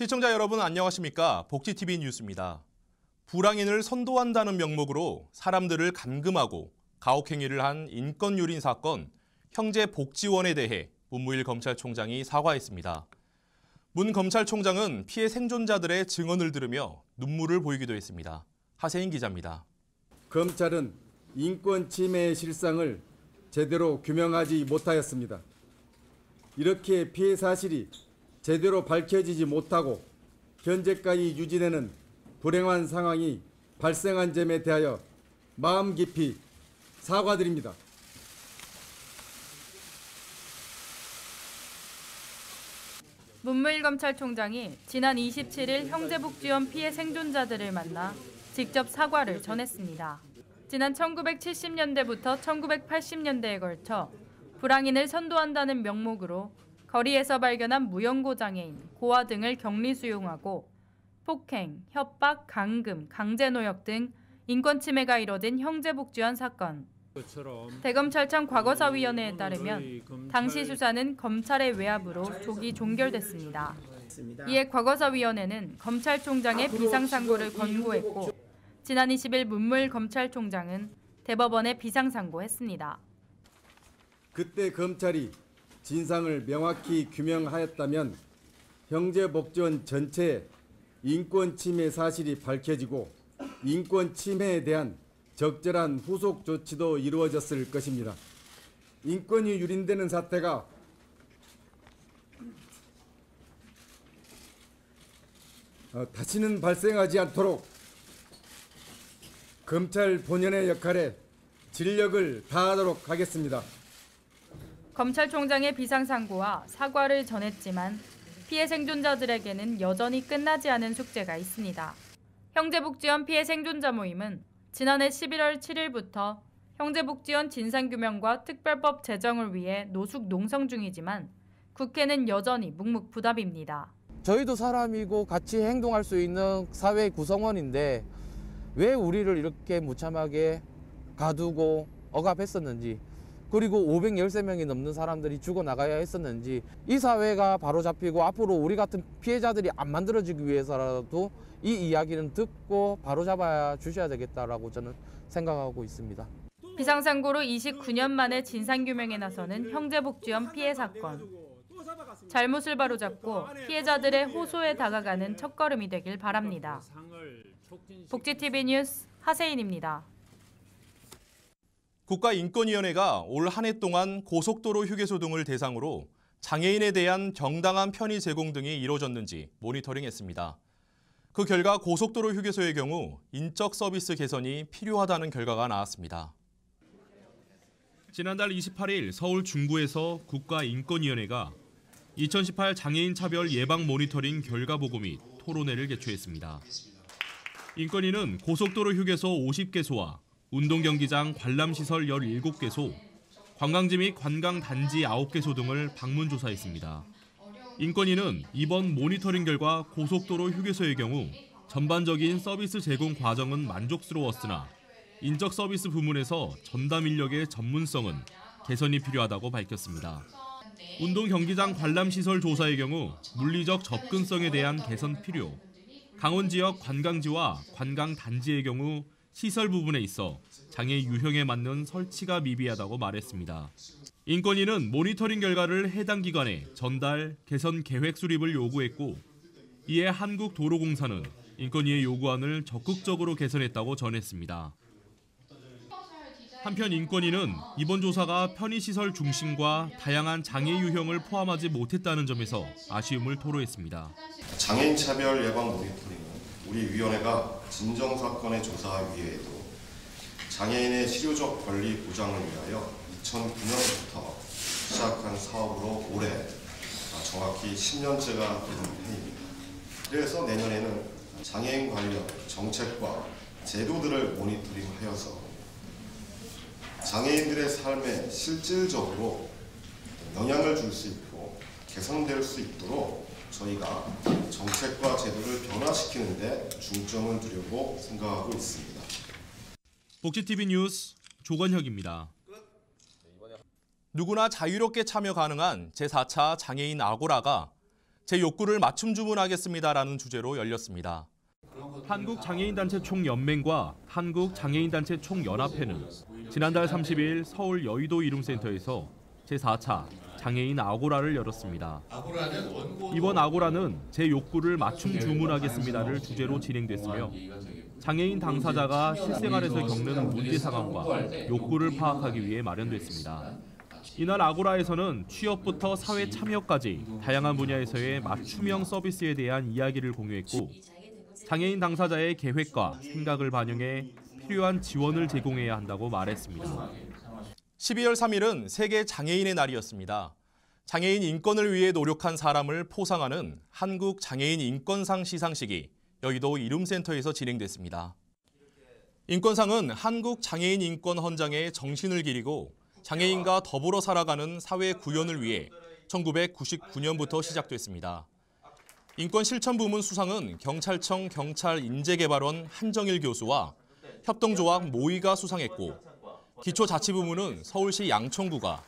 시청자 여러분 안녕하십니까? 복지TV 뉴스입니다. 불황인을 선도한다는 명목으로 사람들을 감금하고 가혹행위를 한 인권유린 사건 형제복지원에 대해 문무일 검찰총장이 사과했습니다. 문 검찰총장은 피해 생존자들의 증언을 들으며 눈물을 보이기도 했습니다. 하세인 기자입니다. 검찰은 인권 침해의 실상을 제대로 규명하지 못하였습니다. 이렇게 피해 사실이 제대로 밝혀지지 못하고 현재까지 유지되는 불행한 상황이 발생한 점에 대하여 마음 깊이 사과드립니다. 문무일 검찰총장이 지난 27일 형제복지원 피해 생존자들을 만나 직접 사과를 전했습니다. 지난 1970년대부터 1980년대에 걸쳐 불황인을 선도한다는 명목으로 거리에서 발견한 무연고 장애인, 고아 등을 격리 수용하고 폭행, 협박, 감금, 강제노역 등 인권 침해가 이뤄진 형제복지원 사건. 대검찰청 과거사위원회에 따르면 당시 수사는 검찰의 외압으로 조기 종결됐습니다. 이에 과거사위원회는 검찰총장의 비상상고를 권고했고 지난 20일 문무일 검찰총장은 대법원에 비상상고했습니다. 그때 검찰이 진상을 명확히 규명하였다면 형제복지원 전체에 인권 침해 사실이 밝혀지고 인권 침해에 대한 적절한 후속 조치도 이루어졌을 것입니다. 인권이 유린되는 사태가 다시는 발생하지 않도록 검찰 본연의 역할에 진력을 다하도록 하겠습니다. 검찰총장의 비상상고와 사과를 전했지만 피해 생존자들에게는 여전히 끝나지 않은 숙제가 있습니다. 형제복지원 피해 생존자 모임은 지난해 11월 7일부터 형제복지원 진상규명과 특별법 제정을 위해 노숙 농성 중이지만 국회는 여전히 묵묵부답입니다. 저희도 사람이고 같이 행동할 수 있는 사회 구성원인데 왜 우리를 이렇게 무참하게 가두고 억압했었는지, 그리고 513명이 넘는 사람들이 죽어나가야 했었는지, 이 사회가 바로잡히고 앞으로 우리 같은 피해자들이 안 만들어지기 위해서라도 이 이야기는 듣고 바로잡아 주셔야 되겠다라고 저는 생각하고 있습니다. 비상상고로 29년 만에 진상규명에 나서는 형제복지원 피해 사건. 잘못을 바로잡고 피해자들의 호소에 다가가는 첫걸음이 되길 바랍니다. 복지TV 뉴스 하세인입니다. 국가인권위원회가 올 한 해 동안 고속도로 휴게소 등을 대상으로 장애인에 대한 정당한 편의 제공 등이 이루어졌는지 모니터링했습니다. 그 결과 고속도로 휴게소의 경우 인적 서비스 개선이 필요하다는 결과가 나왔습니다. 지난달 28일 서울 중구에서 국가인권위원회가 2018 장애인 차별 예방 모니터링 결과 보고 및 토론회를 개최했습니다. 인권위는 고속도로 휴게소 50개소와 운동경기장 관람시설 17개소, 관광지 및 관광단지 9개소 등을 방문 조사했습니다. 인권위는 이번 모니터링 결과 고속도로 휴게소의 경우 전반적인 서비스 제공 과정은 만족스러웠으나 인적 서비스 부문에서 전담 인력의 전문성은 개선이 필요하다고 밝혔습니다. 운동경기장 관람시설 조사의 경우 물리적 접근성에 대한 개선 필요, 강원 지역 관광지와 관광단지의 경우 시설 부분에 있어 장애 유형에 맞는 설치가 미비하다고 말했습니다. 인권위는 모니터링 결과를 해당 기관에 전달, 개선 계획 수립을 요구했고 이에 한국도로공사는 인권위의 요구안을 적극적으로 개선했다고 전했습니다. 한편 인권위는 이번 조사가 편의시설 중심과 다양한 장애 유형을 포함하지 못했다는 점에서 아쉬움을 토로했습니다. 장애인 차별 예방 모니터링은 우리 위원회가 진정사건의 조사 위에도 장애인의 실효적 권리 보장을 위하여 2009년부터 시작한 사업으로 올해 정확히 10년째가 되는 해입니다. 그래서 내년에는 장애인 관련 정책과 제도들을 모니터링하여서 장애인들의 삶에 실질적으로 영향을 줄 수 있고 개선될 수 있도록 저희가 정책과 제도를 변화시키는 데 중점을 두려고 생각하고 있습니다. 복지TV 뉴스 조건혁입니다. 누구나 자유롭게 참여 가능한 제4차 장애인 아고라가 제 욕구를 맞춤 주문하겠습니다라는 주제로 열렸습니다. 한국장애인단체 총연맹과 한국장애인단체 총연합회는 지난달 30일 서울 여의도 이룸센터에서 제4차 장애인 아고라를 열었습니다. 이번 아고라는 제 욕구를 맞춤 주문하겠습니다를 주제로 진행됐으며 장애인 당사자가 실생활에서 겪는 문제 상황과 욕구를 파악하기 위해 마련됐습니다. 이날 아고라에서는 취업부터 사회 참여까지 다양한 분야에서의 맞춤형 서비스에 대한 이야기를 공유했고 장애인 당사자의 계획과 생각을 반영해 필요한 지원을 제공해야 한다고 말했습니다. 12월 3일은 세계 장애인의 날이었습니다. 장애인 인권을 위해 노력한 사람을 포상하는 한국 장애인 인권상 시상식이 여의도 이룸센터에서 진행됐습니다. 인권상은 한국 장애인 인권 헌장의 정신을 기리고 장애인과 더불어 살아가는 사회 구현을 위해 1999년부터 시작됐습니다. 인권 실천 부문 수상은 경찰청 경찰인재개발원 한정일 교수와 협동조합 모의가 수상했고 기초자치부문은 서울시 양천구가,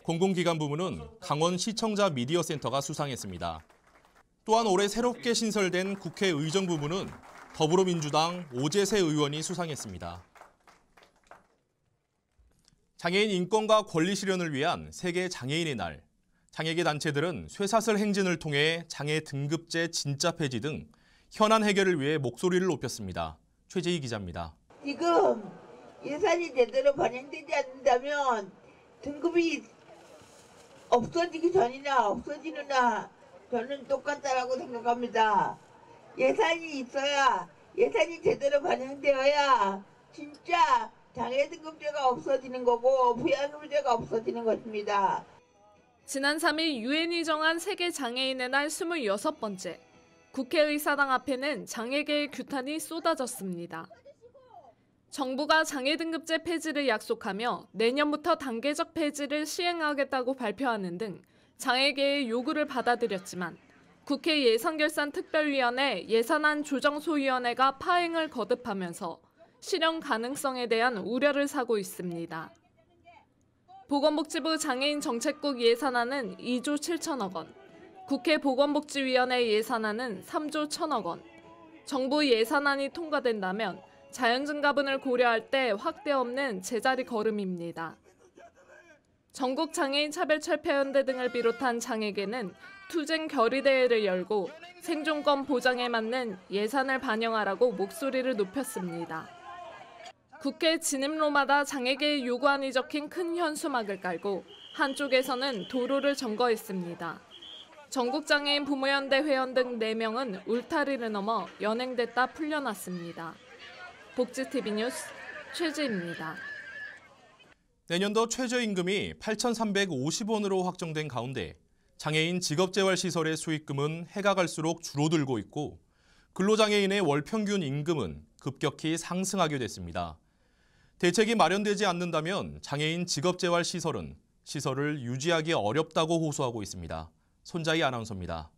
공공기관 부문은 강원시청자 미디어센터가 수상했습니다. 또한 올해 새롭게 신설된 국회의정 부문은 더불어민주당 오재세 의원이 수상했습니다. 장애인 인권과 권리 실현을 위한 세계 장애인의 날. 장애계 단체들은 쇠사슬 행진을 통해 장애 등급제 진짜 폐지 등 현안 해결을 위해 목소리를 높였습니다. 최재희 기자입니다. 지금 예산이 제대로 반영되지 않는다면 등급이 없어지기 전이나 없어지느나 저는 똑같다라고 생각합니다. 예산이 있어야, 예산이 제대로 반영되어야 진짜 장애 등급제가 없어지는 거고 부양급제가 없어지는 것입니다. 지난 3일 유엔이 정한 세계 장애인의 날 26번째. 국회의사당 앞에는 장애계의 규탄이 쏟아졌습니다. 정부가 장애 등급제 폐지를 약속하며 내년부터 단계적 폐지를 시행하겠다고 발표하는 등 장애계의 요구를 받아들였지만 국회 예산결산특별위원회 예산안 조정소위원회가 파행을 거듭하면서 실현 가능성에 대한 우려를 사고 있습니다. 보건복지부 장애인정책국 예산안은 2조 7천억 원, 국회 보건복지위원회 예산안은 3조 1천억 원, 정부 예산안이 통과된다면 자연증가분을 고려할 때 확대 없는 제자리 걸음입니다. 전국 장애인 차별철폐연대 등을 비롯한 장애계는 투쟁 결의대회를 열고 생존권 보장에 맞는 예산을 반영하라고 목소리를 높였습니다. 국회 진입로마다 장애계의 요구안이 적힌 큰 현수막을 깔고 한쪽에서는 도로를 점거했습니다. 전국장애인 부모연대 회원 등 4명은 울타리를 넘어 연행됐다 풀려났습니다. 복지TV 뉴스 최지입니다. 내년도 최저임금이 8,350원으로 확정된 가운데 장애인 직업재활시설의 수익금은 해가 갈수록 줄어들고 있고 근로장애인의 월평균 임금은 급격히 상승하게 됐습니다. 대책이 마련되지 않는다면 장애인 직업재활시설은 시설을 유지하기 어렵다고 호소하고 있습니다. 손자희 아나운서입니다.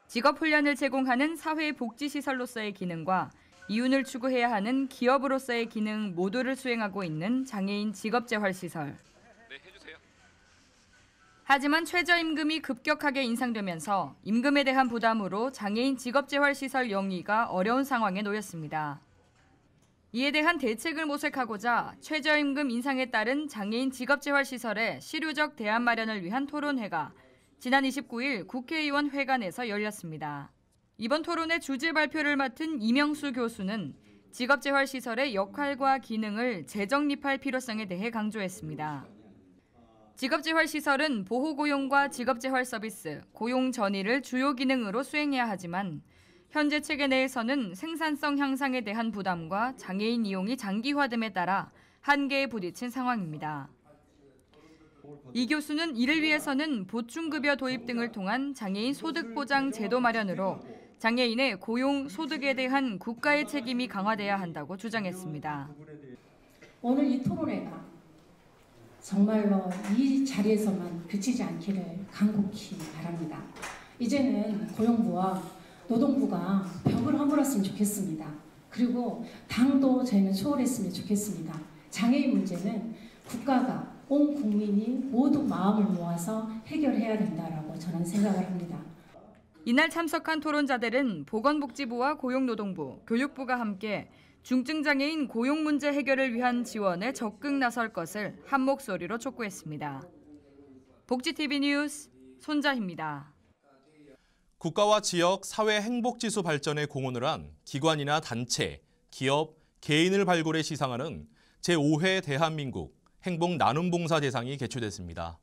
직업훈련을 제공하는 사회복지시설로서의 기능과 이윤을 추구해야 하는 기업으로서의 기능 모두를 수행하고 있는 장애인 직업재활시설. 하지만 최저임금이 급격하게 인상되면서 임금에 대한 부담으로 장애인 직업재활시설 영위가 어려운 상황에 놓였습니다. 이에 대한 대책을 모색하고자 최저임금 인상에 따른 장애인 직업재활시설의 실효적 대안 마련을 위한 토론회가 지난 29일 국회의원 회관에서 열렸습니다. 이번 토론회 주제 발표를 맡은 이명수 교수는 직업재활시설의 역할과 기능을 재정립할 필요성에 대해 강조했습니다. 직업재활시설은 보호고용과 직업재활 서비스, 고용 전이를 주요 기능으로 수행해야 하지만 현재 체계 내에서는 생산성 향상에 대한 부담과 장애인 이용이 장기화됨에 따라 한계에 부딪힌 상황입니다. 이 교수는 이를 위해서는 보충급여 도입 등을 통한 장애인 소득보장 제도 마련으로 장애인의 고용, 소득에 대한 국가의 책임이 강화돼야 한다고 주장했습니다. 오늘 이 토론회가 정말로 이 자리에서만 그치지 않기를 간곡히 바랍니다. 이제는 고용부와 노동부가 벽을 허물었으면 좋겠습니다. 그리고 당도 저희는 소홀했으면 좋겠습니다. 장애인 문제는 국가가 온 국민이 모두 마음을 모아서 해결해야 된다라고 저는 생각을 합니다. 이날 참석한 토론자들은 보건복지부와 고용노동부, 교육부가 함께 중증장애인 고용 문제 해결을 위한 지원에 적극 나설 것을 한 목소리로 촉구했습니다. 복지TV 뉴스 손자희입니다. 국가와 지역, 사회 행복지수 발전에 공헌을 한 기관이나 단체, 기업, 개인을 발굴해 시상하는 제5회 대한민국 행복나눔봉사대상이 개최됐습니다.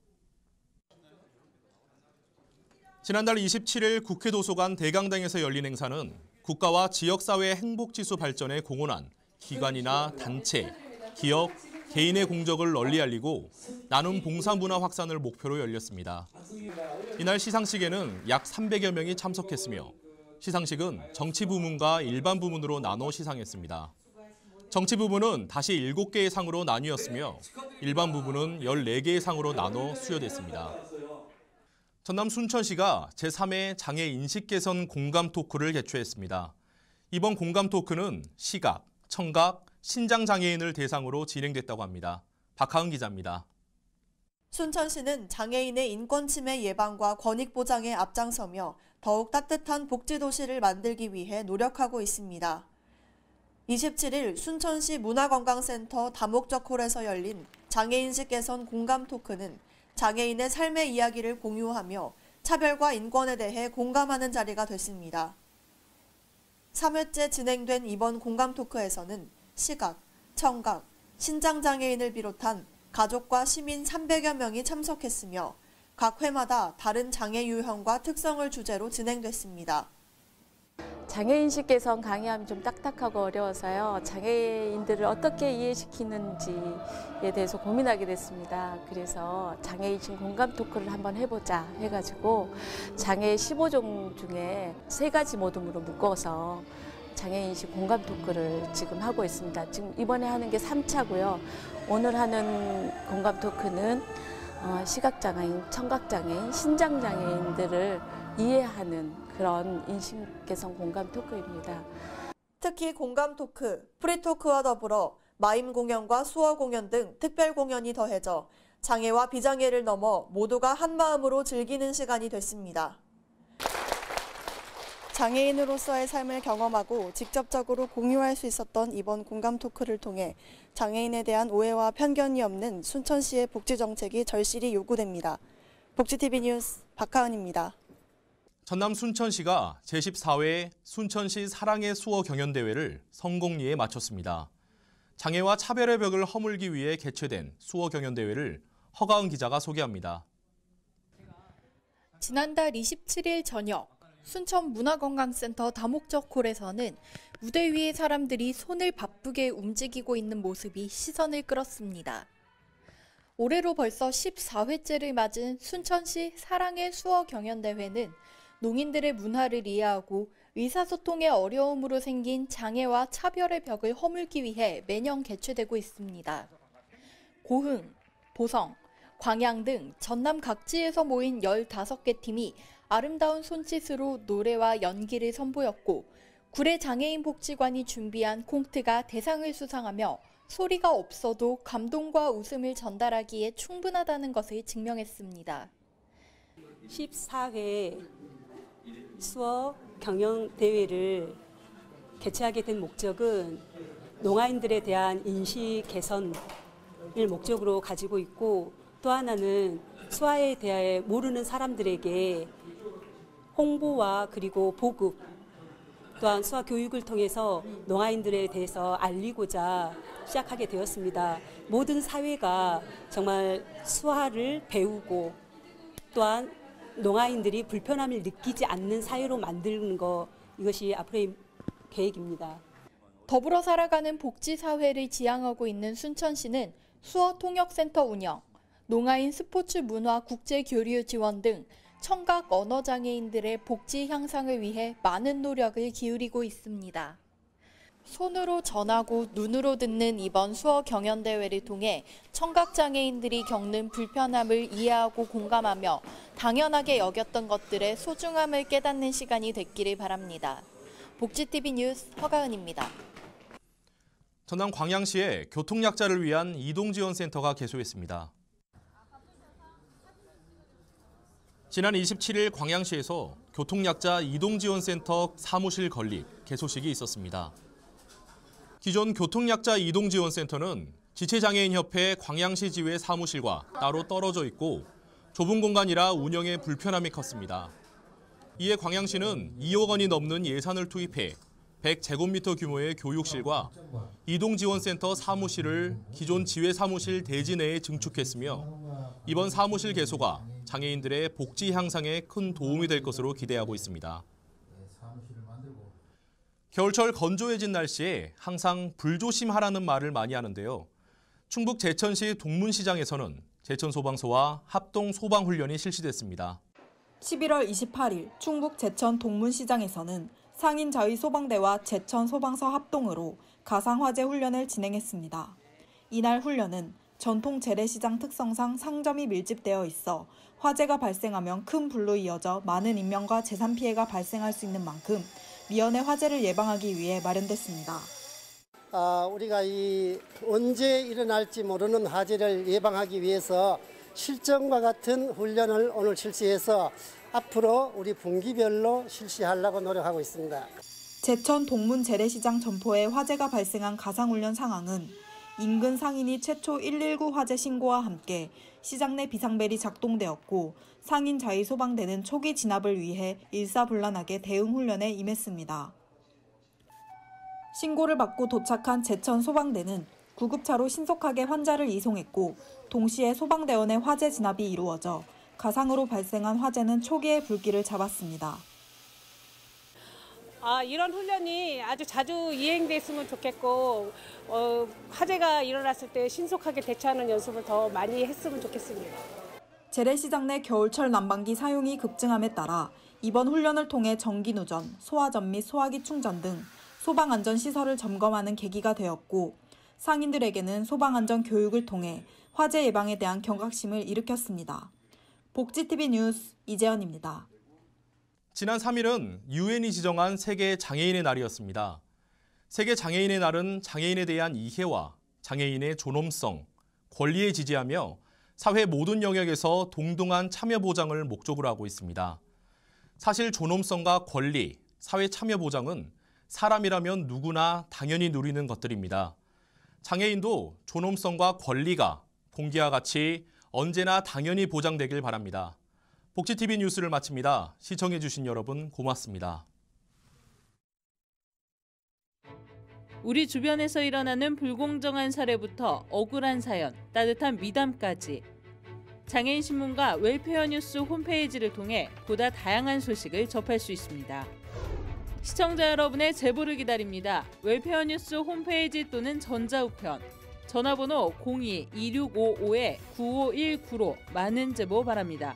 지난달 27일 국회 도서관 대강당에서 열린 행사는 국가와 지역사회 행복지수 발전에 공헌한 기관이나 단체, 기업, 개인의 공적을 널리 알리고 나눔 봉사 문화 확산을 목표로 열렸습니다. 이날 시상식에는 약 300여 명이 참석했으며 시상식은 정치 부문과 일반 부문으로 나눠 시상했습니다. 정치 부문은 다시 7개의 상으로 나뉘었으며 일반 부문은 14개의 상으로 나눠 수여됐습니다. 전남 순천시가 제3회 장애 인식 개선 공감 토크를 개최했습니다. 이번 공감 토크는 시각, 청각, 신장 장애인을 대상으로 진행됐다고 합니다. 박하은 기자입니다. 순천시는 장애인의 인권 침해 예방과 권익 보장에 앞장서며 더욱 따뜻한 복지도시를 만들기 위해 노력하고 있습니다. 27일 순천시 문화건강센터 다목적 홀에서 열린 장애인식 개선 공감 토크는 장애인의 삶의 이야기를 공유하며 차별과 인권에 대해 공감하는 자리가 됐습니다. 3회째 진행된 이번 공감 토크에서는 시각, 청각, 신장장애인을 비롯한 가족과 시민 300여 명이 참석했으며 각 회마다 다른 장애 유형과 특성을 주제로 진행됐습니다. 장애인식 개선 강의하면 좀 딱딱하고 어려워서요. 장애인들을 어떻게 이해시키는지에 대해서 고민하게 됐습니다. 그래서 장애인식 공감 토크를 한번 해보자 해가지고 장애 15종 중에 3가지 모둠으로 묶어서 장애인식 공감 토크를 지금 하고 있습니다. 지금 이번에 하는 게 3차고요. 오늘 하는 공감 토크는 시각장애인, 청각장애인, 신장장애인들을 이해하는 그런 인식 개선 공감 토크입니다. 특히 공감 토크, 프리토크와 더불어 마임 공연과 수어 공연 등 특별 공연이 더해져 장애와 비장애를 넘어 모두가 한마음으로 즐기는 시간이 됐습니다. 장애인으로서의 삶을 경험하고 직접적으로 공유할 수 있었던 이번 공감 토크를 통해 장애인에 대한 오해와 편견이 없는 순천시의 복지 정책이 절실히 요구됩니다. 복지TV 뉴스 박하은입니다. 전남 순천시가 제14회 순천시 사랑의 수어 경연대회를 성공리에 마쳤습니다. 장애와 차별의 벽을 허물기 위해 개최된 수어 경연대회를 허가은 기자가 소개합니다. 지난달 27일 저녁 순천 문화건강센터 다목적 홀에서는 무대 위의 사람들이 손을 바쁘게 움직이고 있는 모습이 시선을 끌었습니다. 올해로 벌써 14회째를 맞은 순천시 사랑의 수어 경연대회는 농인들의 문화를 이해하고 의사소통의 어려움으로 생긴 장애와 차별의 벽을 허물기 위해 매년 개최되고 있습니다. 고흥, 보성, 광양 등 전남 각지에서 모인 15개 팀이 아름다운 손짓으로 노래와 연기를 선보였고 구례 장애인 복지관이 준비한 콩트가 대상을 수상하며 소리가 없어도 감동과 웃음을 전달하기에 충분하다는 것을 증명했습니다. 14회 수어 경연대회를 개최하게 된 목적은 농아인들에 대한 인식 개선을 목적으로 가지고 있고 또 하나는 수아에 대해 모르는 사람들에게 홍보와 그리고 보급 또한 수아 교육을 통해서 농아인들에 대해서 알리고자 시작하게 되었습니다. 모든 사회가 정말 수아를 배우고 또한 농아인들이 불편함을 느끼지 않는 사회로 만드는 것 이것이 앞으로의 계획입니다. 더불어 살아가는 복지사회를 지향하고 있는 순천시는 수어통역센터 운영, 농아인 스포츠 문화 국제교류 지원 등 청각 언어장애인들의 복지 향상을 위해 많은 노력을 기울이고 있습니다. 손으로 전하고 눈으로 듣는 이번 수어 경연대회를 통해 청각장애인들이 겪는 불편함을 이해하고 공감하며 당연하게 여겼던 것들의 소중함을 깨닫는 시간이 됐기를 바랍니다. 복지TV 뉴스 허가은입니다. 전남 광양시에 교통약자를 위한 이동지원센터가 개소했습니다. 지난 27일 광양시에서 교통약자 이동지원센터 사무실 건립 개소식이 있었습니다. 기존 교통약자 이동지원센터는 지체장애인협회 광양시 지회 사무실과 따로 떨어져 있고 좁은 공간이라 운영에 불편함이 컸습니다. 이에 광양시는 2억 원이 넘는 예산을 투입해 100제곱미터 규모의 교육실과 이동지원센터 사무실을 기존 지회 사무실 대지 내에 증축했으며 이번 사무실 개소가 장애인들의 복지 향상에 큰 도움이 될 것으로 기대하고 있습니다. 겨울철 건조해진 날씨에 항상 불조심하라는 말을 많이 하는데요. 충북 제천시 동문시장에서는 제천소방서와 합동소방훈련이 실시됐습니다. 11월 28일 충북 제천 동문시장에서는 상인자위소방대와 제천소방서 합동으로 가상화재 훈련을 진행했습니다. 이날 훈련은 전통 재래시장 특성상 상점이 밀집되어 있어 화재가 발생하면 큰 불로 이어져 많은 인명과 재산 피해가 발생할 수 있는 만큼 미연의 화재를 예방하기 위해 마련됐습니다. 우리가 언제 일어날지 모르는 화재를 예방하기 위해서 실전과 같은 훈련을 오늘 실시해서 앞으로 우리 분기별로 실시하려고 노력하고 있습니다. 제천 동문 재래시장 점포에 화재가 발생한 가상훈련 상황은 인근 상인이 최초 119 화재 신고와 함께 시장 내 비상벨이 작동되었고 상인 자위소방대는 초기 진압을 위해 일사불란하게 대응 훈련에 임했습니다. 신고를 받고 도착한 제천 소방대는 구급차로 신속하게 환자를 이송했고 동시에 소방대원의 화재 진압이 이루어져 가상으로 발생한 화재는 초기에 불길을 잡았습니다. 이런 훈련이 아주 자주 이행됐으면 좋겠고 화재가 일어났을 때 신속하게 대처하는 연습을 더 많이 했으면 좋겠습니다. 재래시장 내 겨울철 난방기 사용이 급증함에 따라 이번 훈련을 통해 전기누전, 소화전 및 소화기 충전 등 소방안전시설을 점검하는 계기가 되었고 상인들에게는 소방안전 교육을 통해 화재 예방에 대한 경각심을 일으켰습니다. 복지TV 뉴스 이재현입니다. 지난 3일은 유엔이 지정한 세계 장애인의 날이었습니다. 세계 장애인의 날은 장애인에 대한 이해와 장애인의 존엄성, 권리에 지지하며 사회 모든 영역에서 동등한 참여 보장을 목적으로 하고 있습니다. 사실 존엄성과 권리, 사회 참여 보장은 사람이라면 누구나 당연히 누리는 것들입니다. 장애인도 존엄성과 권리가 공기와 같이 언제나 당연히 보장되길 바랍니다. 복지TV 뉴스를 마칩니다. 시청해주신 여러분 고맙습니다. 우리 주변에서 일어나는 불공정한 사례부터 억울한 사연, 따뜻한 미담까지 장애인 신문과 웰페어 뉴스 홈페이지를 통해 보다 다양한 소식을 접할 수 있습니다. 시청자 여러분의 제보를 기다립니다. 웰페어 뉴스 홈페이지 또는 전자우편, 전화번호 02-2655-9519로 많은 제보 바랍니다.